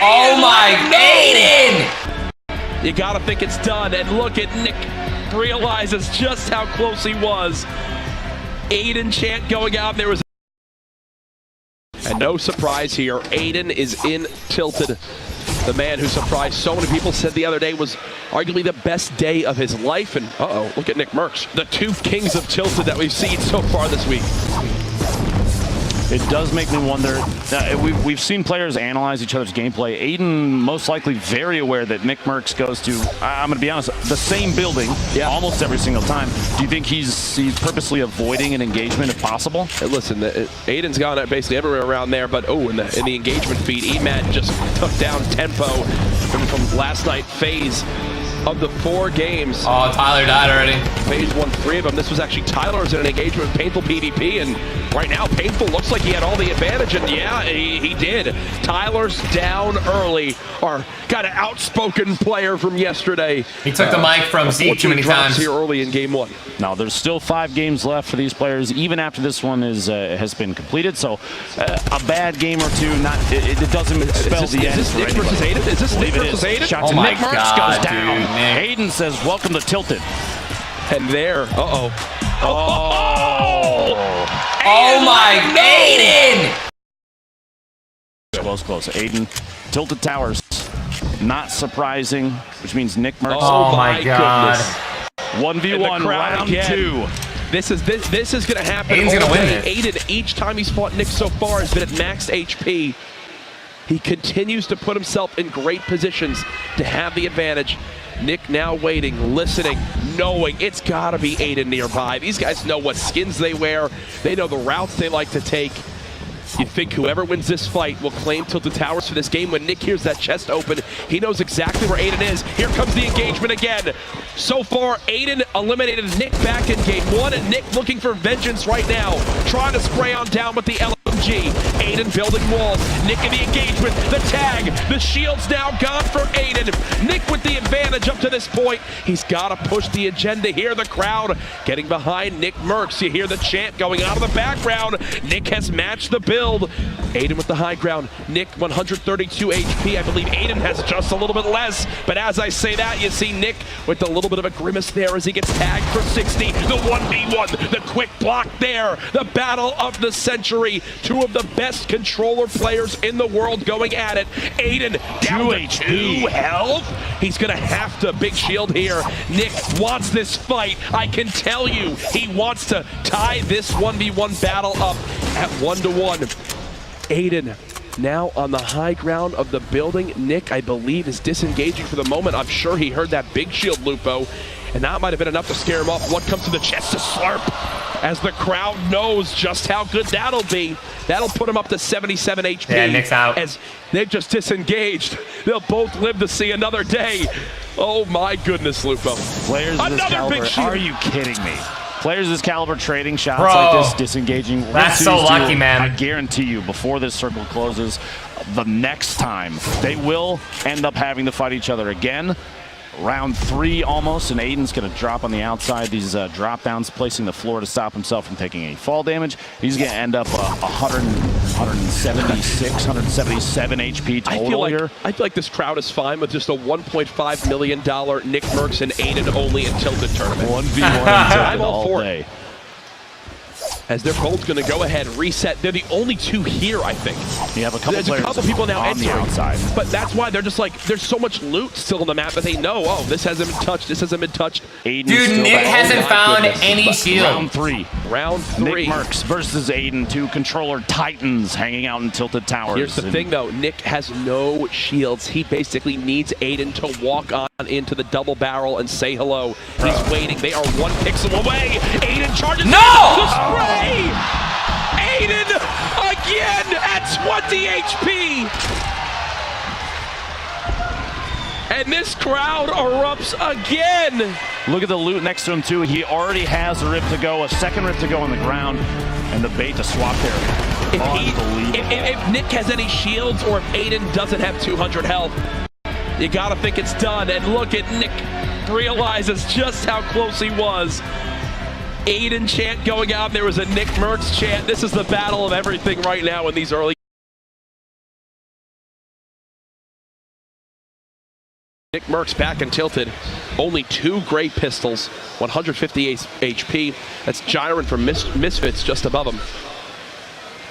Oh my, Aiden! You gotta think it's done, and look at Nick realizes just how close he was. Aiden chant going out, there was and no surprise here, Aiden is in Tilted. The man who surprised so many people, said the other day was arguably the best day of his life. And look at Nickmercs, the two kings of Tilted that we've seen so far this week. It does make me wonder. We've seen players analyze each other's gameplay. Aiden, most likely very aware that Nickmercs goes to, I'm going to be honest, the same building almost every single time. Do you think he's purposely avoiding an engagement if possible? Hey, listen, Aiden's gone basically everywhere around there, but in the engagement feed, Emad just took down tempo from last night phase. Of the 4 games. Oh, Tyler died already. FaZe won 3 of them. This was actually Tyler's in an engagement with Painful PvP, and right now Painful looks like he had all the advantage, and yeah, he did. Tyler's down early. Our kind of outspoken player from yesterday. He took the mic from Zeke too many times. Here early in game 1. Now there's still 5 games left for these players, even after this one has been completed. So a bad game or two, it doesn't spell the end. Is this Nick versus Aiden? Is this Nick versus Aiden? Shot to Nickmercs goes down. Aiden says, "Welcome to Tilted." And there, Oh my, Aiden! Close. Aiden, Tilted Towers. Not surprising, which means Nickmercs. Oh my God. 1v1 round again. 2. This is going to happen. Aiden's going to win it. Aiden, each time he's fought Nick so far, has been at max HP. He continues to put himself in great positions to have the advantage. Nick now waiting, listening, knowing it's got to be Aiden nearby. These guys know what skins they wear. They know the routes they like to take. You think whoever wins this fight will claim Tilted Towers for this game. When Nick hears that chest open, he knows exactly where Aiden is. Here comes the engagement again. So far, Aiden eliminated Nick back in game 1, and Nick looking for vengeance right now. Trying to spray on down with the LMG. Aiden building walls. Nick in the engagement. The tag. The shield's now gone for Aiden. Nick with the advantage up to this point. He's got to push the agenda here. The crowd getting behind Nickmercs. You hear the chant going out of the background. Nick has matched the build. Aiden with the high ground. Nick 132 HP. I believe Aiden has just a little bit less. But as I say that, you see Nick with a little bit of a grimace there as he gets tagged for 60. The 1v1. The quick block there. The battle of the century. 2 of the best controller players in the world going at it. Aiden down to 2 health. He's going to have to big shield here. Nick wants this fight. I can tell you he wants to tie this 1v1 battle up at 1-1. Aiden now on the high ground of the building. Nick, I believe, is disengaging for the moment. I'm sure he heard that big shield, Lupo, and that might have been enough to scare him off. What comes to the chest to slurp as the crowd knows just how good that'll be. That'll put him up to 77 HP. Yeah, Nick's out. As Nick just disengaged. They'll both live to see another day. Oh my goodness, Lupo. Players of this caliber, big shield. are you kidding me? Players of this caliber trading shots like this, disengaging. That's so lucky, man. I guarantee you, before this circle closes, the next time, they will end up having to fight each other again. Round 3 almost, and Aiden's going to drop on the outside. These drop downs, placing the floor to stop himself from taking any fall damage. He's going to end up 176, 177 HP total here. I feel like this crowd is fine with just a $1.5 million Nickmercs and Aiden only in Tilted tournament. 1v1 I'm all for day. it. As their gold's going to go ahead, reset. They're the only 2 here, I think. You have a couple There's players a couple people now on the outside. But that's why they're just like, there's so much loot still on the map that they know, oh, this hasn't been touched, this hasn't been touched. Dude, Nick hasn't found any shield. Round 3. Round 3. Nickmercs versus Aiden, 2 controller titans hanging out in Tilted Towers. Here's the thing, though. Nick has no shields. He basically needs Aiden to walk on into the double barrel and say hello. He's waiting. They are 1 pixel away. Aiden charges. No! The spray! Aiden again at 20 HP! And this crowd erupts again! Look at the loot next to him, too. He already has a rip to go, a second rip to go on the ground, and the bait to swap there. If Nick has any shields, or if Aiden doesn't have 200 health, you gotta think it's done. And look at Nick realizes just how close he was. Aiden chant going out, there was a Nickmercs chant. This is the battle of everything right now in these early Nickmercs back and tilted. Only 2 great pistols, 158 HP. That's Gyron from Misfits just above him.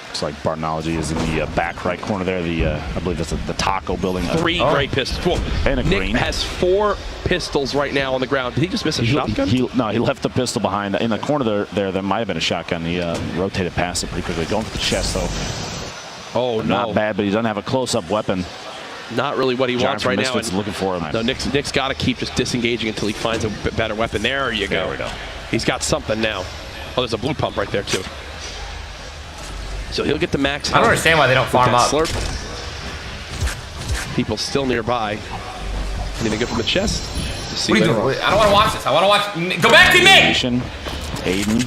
Looks like Bartology is in the back right corner there. I believe that's the taco building. 3 great pistols. Whoa. And a Nick green. has 4 pistols right now on the ground. Did he just miss a shotgun? No, he left the pistol behind. In the corner there might have been a shotgun. He rotated past it pretty quickly. Going for the chest, though. Oh, no. Not bad, but he doesn't have a close-up weapon. Not really what he wants right now. And looking for him. No, Nick's got to keep just disengaging until he finds a better weapon. There you go. There we go. He's got something now. Oh, there's a blue pump right there, too. So he'll get the max health. I don't understand why they don't farm up. Slurp. People still nearby. Anything good from the chest? What are you doing? I don't want to watch this. I want to watch. Go back to Nick! Aiden.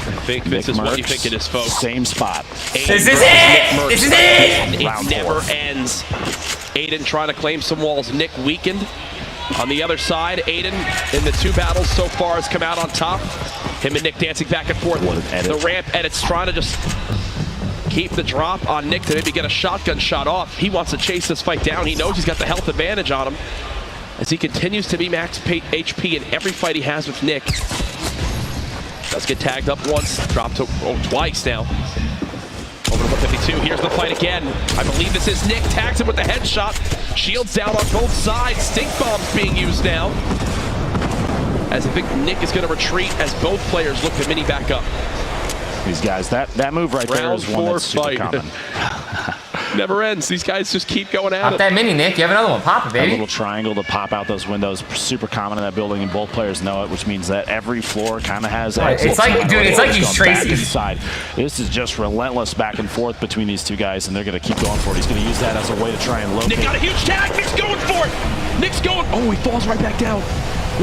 I think this is what you think it is, folks. Same spot. This is it! This is it! It never ends. Aiden trying to claim some walls. Nick weakened. On the other side, Aiden in the 2 battles so far has come out on top. Him and Nick dancing back and forth. The ramp edits trying to just keep the drop on Nick to maybe get a shotgun shot off. He wants to chase this fight down. He knows he's got the health advantage on him as he continues to be max HP in every fight he has with Nick. Does get tagged up once, dropped to twice now. Over to 152, here's the fight again. I believe this is Nick, tags him with the headshot. Shields down on both sides, stink bombs being used now. As I think Nick is gonna retreat as both players look to mini back up. These guys, that move right there is one that's super common. Never ends. These guys just keep going at Pop it. that mini, Nick. You have another one. Pop it, A baby. little triangle to pop out those windows, super common in that building, and both players know it, which means that every floor kind of has exits. It's like, dude, it's like he's tracing. Inside. This is just relentless back and forth between these 2 guys, and they're going to keep going for it. He's going to use that as a way to try and locate. Nick got a huge tag. Nick's going for it. Nick's going. Oh, he falls right back down.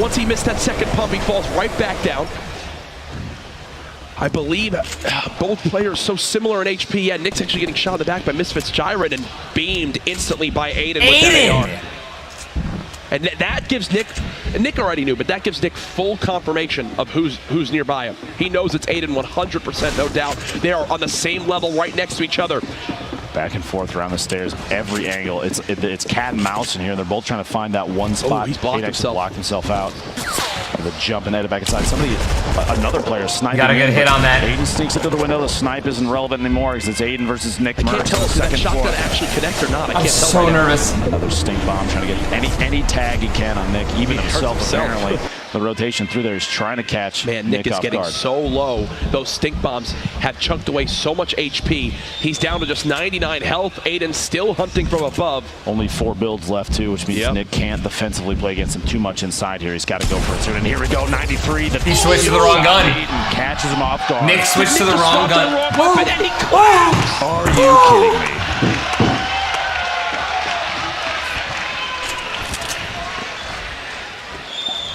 Once he missed that second pump, he falls right back down. I believe both players so similar in HP. Yeah, Nick's actually getting shot in the back by Misfits Gyron and beamed instantly by Aiden with that AR. And that gives Nick, and Nick already knew, but that gives Nick full confirmation of who's nearby him. He knows it's Aiden 100%, no doubt. They are on the same level right next to each other. Back and forth around the stairs, every angle. It's cat and mouse in here. They're both trying to find that one spot. Oh, he's blocked himself. Blocked himself out. The jump and headed back inside. Another player sniping. Gotta get a hit on that. Aiden sneaks into the window. The snipe isn't relevant anymore because it's Aiden versus Nickmercs. I can't tell if that shotgun actually connect or not. I can't tell. I'm so nervous. Another stink bomb trying to get any tag he can on Nick, even himself apparently. The rotation through there is trying to catch. Man, Nick is getting so low. Those stink bombs have chunked away so much HP. He's down to just 99 health. Aiden still hunting from above. Only 4 builds left too, which means Nick can't defensively play against him too much inside here. He's got to go for it soon. And here we go, 93. He switched to the wrong gun. Aiden catches him off guard. Nick switched to the wrong gun. And he collapsed. Are you kidding me?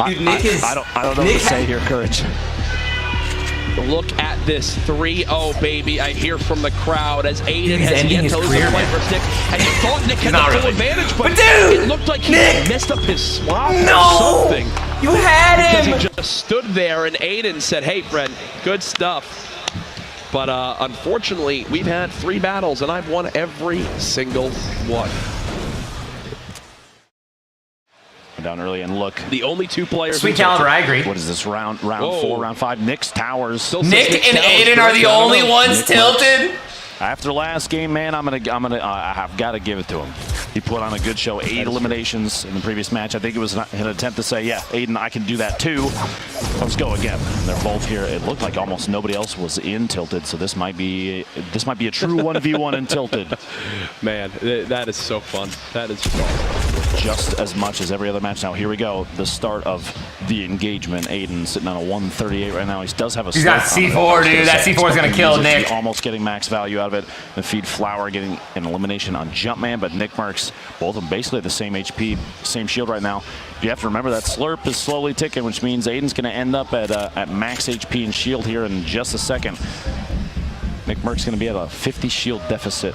Dude, Nick is. I don't know what to say here, Courage. Look at this 3-0, baby. I hear from the crowd as Aiden He's has ending yet his to lose career, a fight man. versus Nick. And he thought Nick had the full advantage, but dude, it looked like he messed up his swap or something. You had him! Because he just stood there and Aiden said, hey, friend, good stuff. But unfortunately, we've had 3 battles and I've won every single one. Down early and look. The only 2 players. Sweet caliber, I agree. What is this round 4, round 5? Nick's towers. Nick and Aiden are the only ones tilted. After last game, man, I've got to give it to him. He put on a good show. 8 eliminations in the previous match. I think it was an attempt to say, yeah, Aiden, I can do that too. Let's go again. And they're both here. It looked like almost nobody else was in tilted, so this might be a true 1v1 in tilted. Man, that is so fun. That is just awesome. Just as much as every other match. Now here we go. The start of the engagement. Aiden sitting on a 138 right now. He does have a. He's got C4, dude. That C4 is gonna kill Nick. Almost getting max value out of it. The feed Flower getting an elimination on Jumpman, but Nickmercs, both of them basically the same HP, same shield right now. You have to remember that slurp is slowly ticking, which means Aiden's going to end up at max HP and shield here in just a second. Nickmercs going to be at a 50 shield deficit.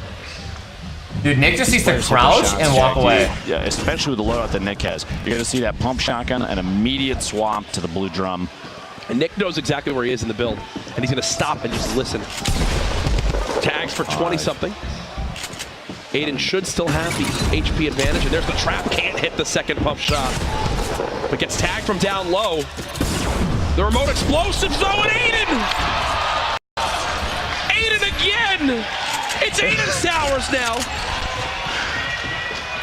Dude, Nick just needs to crouch and walk away. Yeah, especially with the loadout that Nick has. You're going to see that pump shotgun, an immediate swap to the blue drum. And Nick knows exactly where he is in the build, and he's going to stop and just listen. Tags for 20-something. Aiden should still have the HP advantage, and there's the trap. Can't hit the second pump shot, but gets tagged from down low. The remote explosives though, and Aiden! Aiden again! It's Aiden's towers now.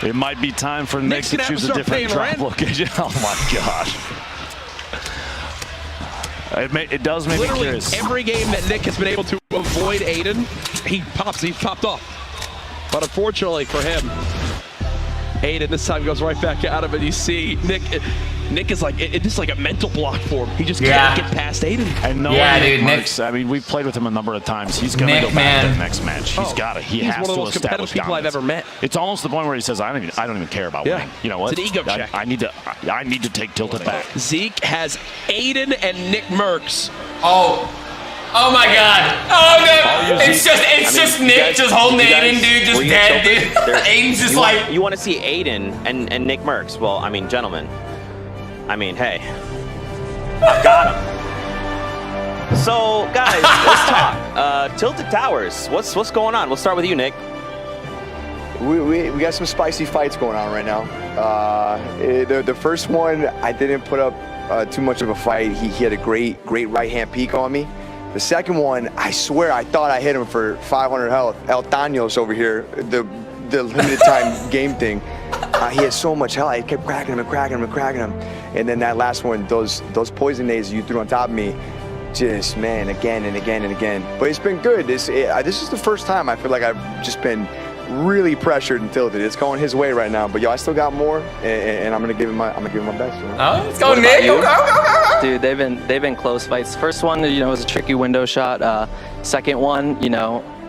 It might be time for Nick to choose a different drop location. Oh my gosh. It does make me curious. Every game that Nick has been able to avoid Aiden, he popped off. But unfortunately for him, Aiden this time goes right back out of it. You see Nick is like, it's just like a mental block for him. He just can't get past Aiden. And no, dude, Nick. I mean, we've played with him a number of times. He's gonna go back to the next match. He's got to. He has to establish dominance. He's one of the most competitive people I've ever met. It's almost the point where he says, "I don't even care about winning." You know what? It's an ego check. I need to take Tilted back. Zeke has Aiden and Nickmercs. Oh my God! Oh no! It's just Nick just holding Aiden, dude, just dead, dude. Aiden's just like. You want to see Aiden and Nickmercs? Well, I mean, gentlemen. I mean, hey, I've got him. So, guys, let's talk. Tilted Towers. What's going on? We'll start with you, Nick. We got some spicy fights going on right now. The first one, I didn't put up too much of a fight. He had a great right-hand peek on me. The second one, I swear I thought I hit him for 500 health. El Taños over here, the limited time game thing. He had so much health. I kept cracking him and cracking him and cracking him. And then that last one, those poison nades you threw on top of me, just, man, again and again and again. But it's been good. This is the first time I feel like I've just been really pressured and tilted. It's going his way right now. But yo, I still got more, and I'm gonna give him my best. You know? Oh, let's go, Nick. Go. Dude, they've been close fights. First one, was a tricky window shot. Second one,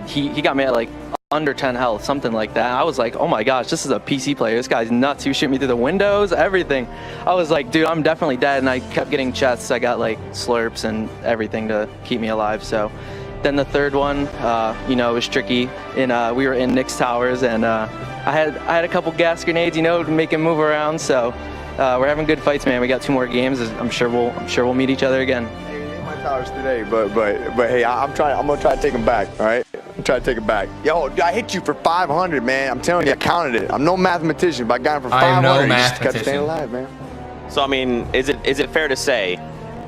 he got me at like under 10 health, something like that. I was like, oh my gosh, this is a PC player. This guy's nuts. He was shooting me through the windows, everything. I was like, dude, I'm definitely dead. And I kept getting chests. I got like slurps and everything to keep me alive. So then the third one, it was tricky. And we were in Nick's towers, and I had a couple gas grenades, to make him move around. So we're having good fights, man. We got 2 more games. I'm sure we'll meet each other again. My towers today, but hey, I'm gonna try to take them back. All right, I'm trying to take it back. Yo, I hit you for 500, man. I'm telling you, I counted it. I'm no mathematician, but I got him for 500. I'm no you just gotta mathematician. stay alive, man. So I mean, is it fair to say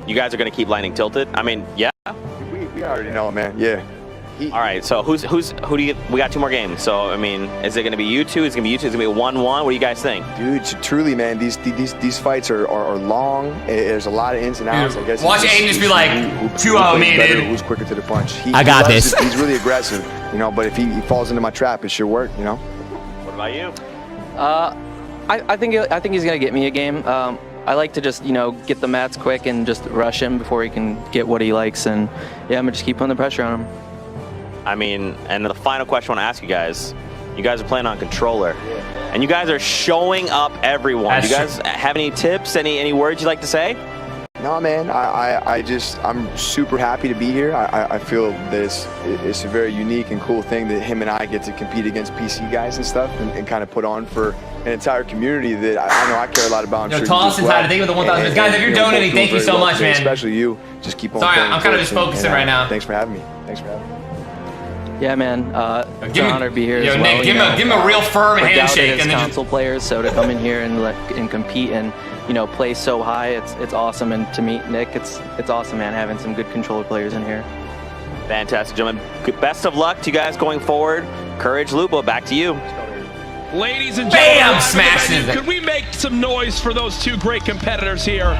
you guys are going to keep lining Tilted? I mean, yeah. We already know it, man. Yeah. All right, so who do you? We got 2 more games. So I mean, is it going to be you two? Is it going to be you two? Is it going to be 1-1? What do you guys think? Dude, truly, man, these fights are long. There's a lot of ins and outs. I guess. Watch Aiden just be like, 2-0 me, dude. Who's quicker to the punch? I got this. He's really aggressive, But if he falls into my trap, it should work, What about you? I think he's gonna get me a game. I like to just get the mats quick and just rush him before he can get what he likes, and yeah, I'm gonna just keep putting the pressure on him. I mean, and the final question I want to ask you guys are playing on controller, and you guys are showing up everyone. Do you guys have any tips, any words you'd like to say? No, man, I'm super happy to be here. I feel that it's a very unique and cool thing that him and I get to compete against PC guys and stuff and kind of put on for an entire community that I know I care a lot about. Toss inside. Thank you for the 1,000. Guys, if you're donating, thank you so much, man. Especially you. Just keep on. Sorry, I'm kind of just focusing right now. Thanks for having me. Yeah, it's an honor to be here as well. Nick, give him a real firm handshake. And console players, so to come in here and compete and play so high, it's awesome. And to meet Nick, it's awesome, man. Having some good controller players in here. Fantastic, gentlemen. Best of luck to you guys going forward. Courage, Lupo, back to you. Ladies and gentlemen, smashing it. Could we make some noise for those 2 great competitors here?